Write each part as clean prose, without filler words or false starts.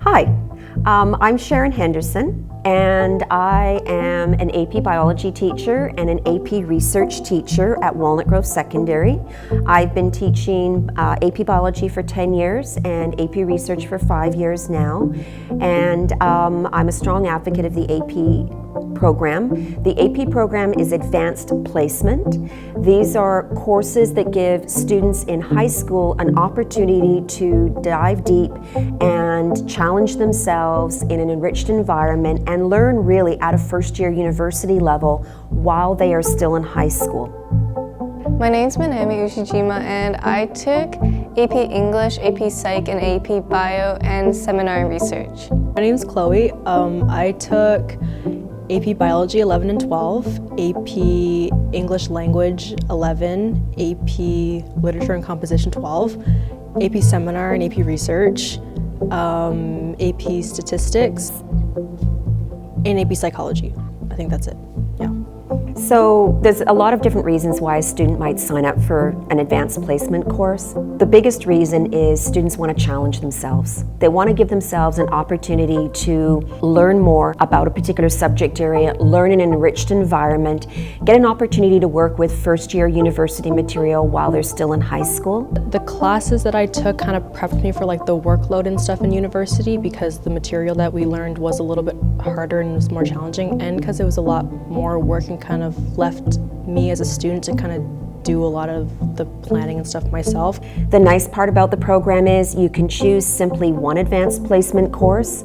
Hi, I'm Sharon Henderson, and I am an AP Biology teacher and an AP Research teacher at Walnut Grove Secondary. I've been teaching AP Biology for 10 years and AP Research for 5 years now, and I'm a strong advocate of the AP program. The AP program is Advanced Placement. These are courses that give students in high school an opportunity to dive deep and challenge themselves in an enriched environment and learn really at a first-year university level while they are still in high school. My name's Manami Ushijima, and I took AP English, AP Psych, and AP Bio and Seminar and Research. My name's Chloe. I took AP Biology 11 and 12, AP English Language 11, AP Literature and Composition 12, AP Seminar and AP Research, AP Statistics, and AP Psychology. I think that's it, yeah. So there's a lot of different reasons why a student might sign up for an advanced placement course. The biggest reason is students want to challenge themselves. They want to give themselves an opportunity to learn more about a particular subject area, learn in an enriched environment, get an opportunity to work with first-year university material while they're still in high school. The classes that I took kind of prepped me for like the workload and stuff in university, because the material that we learned was a little bit harder and was more challenging, and because it was a lot more work and kind of left me as a student to kind of do a lot of the planning and stuff myself. The nice part about the program is you can choose simply one advanced placement course,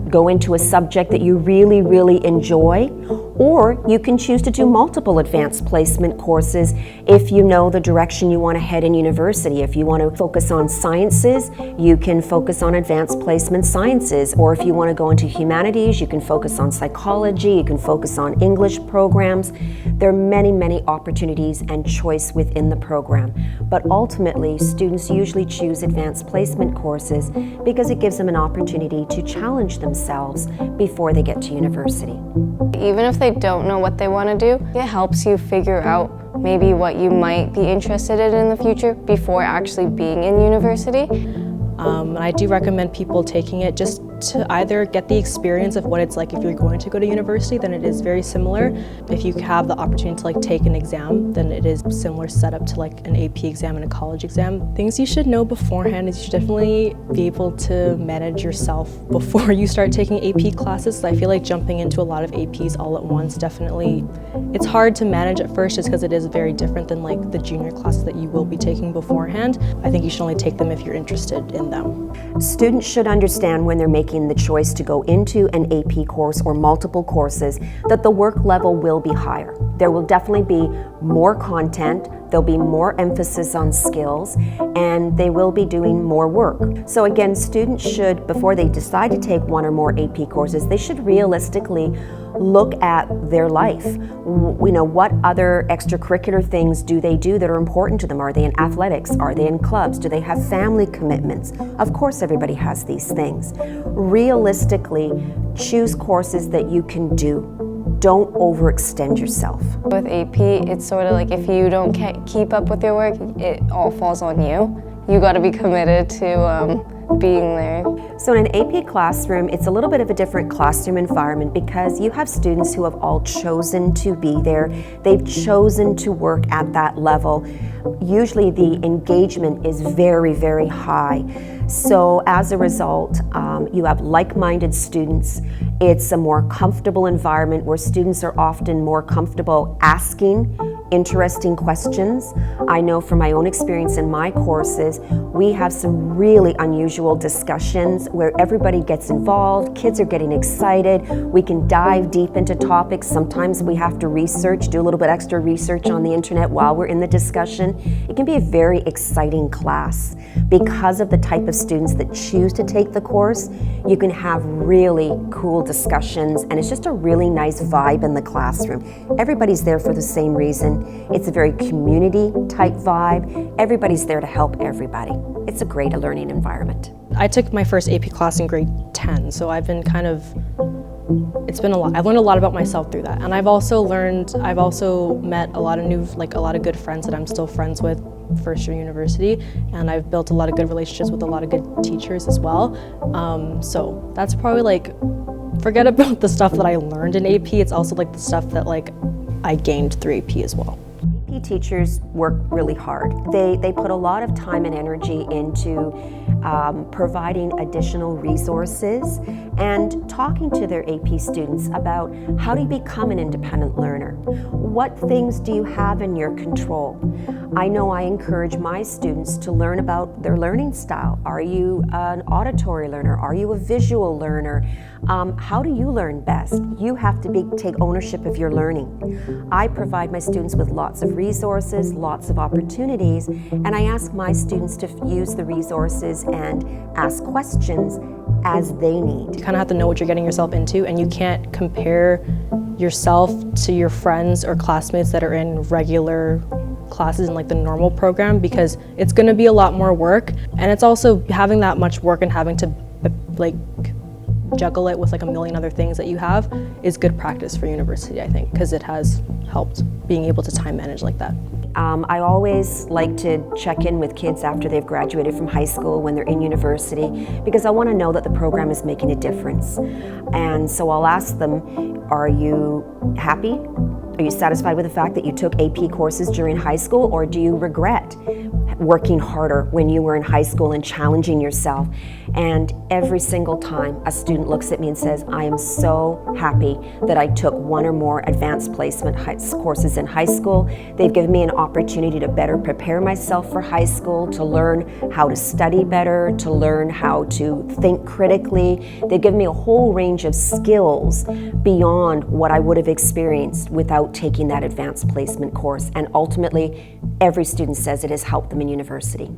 go into a subject that you really enjoy, or you can choose to do multiple advanced placement courses if you know the direction you want to head in university. If you want to focus on sciences, you can focus on advanced placement sciences, or if you want to go into humanities, you can focus on psychology, you can focus on English programs. There are many opportunities and choice within the program, but ultimately students usually choose advanced placement courses because it gives them an opportunity to challenge themselves before they get to university. Even if they don't know what they want to do, it helps you figure out maybe what you might be interested in the future before actually being in university. I do recommend people taking it just to either get the experience of what it's like if you're going to go to university, then it is very similar. If you have the opportunity to take an exam, then it is similar setup to an AP exam and a college exam. Things you should know beforehand is you should definitely be able to manage yourself before you start taking AP classes. I feel like jumping into a lot of APs all at once, definitely, it's hard to manage at first just because it is very different than the junior classes that you will be taking beforehand. I think you should only take them if you're interested in them. Students should understand when they're making the choice to go into an AP course or multiple courses that the work level will be higher. There will definitely be more content, there'll be more emphasis on skills, and they will be doing more work. So again, students should, before they decide to take one or more AP courses, they should realistically look at their life. What other extracurricular things do they do that are important to them? Are they in athletics? Are they in clubs? Do they have family commitments? Of course, everybody has these things. Realistically, choose courses that you can do. Don't overextend yourself. With AP, it's sort of like if you don't keep up with your work, it all falls on you. You got to be committed to being there. So in an AP classroom, it's a little bit of a different classroom environment because you have students who have all chosen to be there. They've chosen to work at that level. Usually the engagement is very high. So as a result, you have like-minded students. It's a more comfortable environment where students are often more comfortable asking interesting questions. I know from my own experience in my courses, we have some really unusual discussions where everybody gets involved, kids are getting excited, we can dive deep into topics. Sometimes we have to research, do a little bit extra research on the internet while we're in the discussion. It can be a very exciting class. Because of the type of students that choose to take the course, you can have really cool discussions, and it's just a really nice vibe in the classroom. Everybody's there for the same reason. It's a very community type vibe. Everybody's there to help everybody. It's a great learning environment. I took my first AP class in grade 10, so I've been kind of it's been a lot. I've learned a lot about myself through that, and I've also met a lot of good friends that I'm still friends with first year university, and I've built a lot of good relationships with a lot of good teachers as well. So that's probably forget about the stuff that I learned in AP. It's also the stuff that I gained through AP as well. AP teachers work really hard. They put a lot of time and energy into providing additional resources and talking to their AP students about how do you become an independent learner? What things do you have in your control? I know I encourage my students to learn about their learning style. Are you an auditory learner? Are you a visual learner? How do you learn best? You have to take ownership of your learning. I provide my students with lots of resources, lots of opportunities, and I ask my students to use the resources and ask questions as they need. You kind of have to know what you're getting yourself into, and you can't compare yourself to your friends or classmates that are in regular classes in the normal program, because it's going to be a lot more work, and it's also having that much work and having to juggle it with a million other things that you have is good practice for university, I think, because it has helped being able to time manage like that. I always like to check in with kids after they've graduated from high school when they're in university, because I want to know that the program is making a difference. And so I'll ask them, are you happy? Are you satisfied with the fact that you took AP courses during high school, or do you regret working harder when you were in high school and challenging yourself? And every single time a student looks at me and says, I am so happy that I took one or more advanced placement courses in high school. They've given me an opportunity to better prepare myself for high school, to learn how to study better, to learn how to think critically. They've given me a whole range of skills beyond what I would have experienced without taking that advanced placement course. And ultimately, every student says it has helped them in university.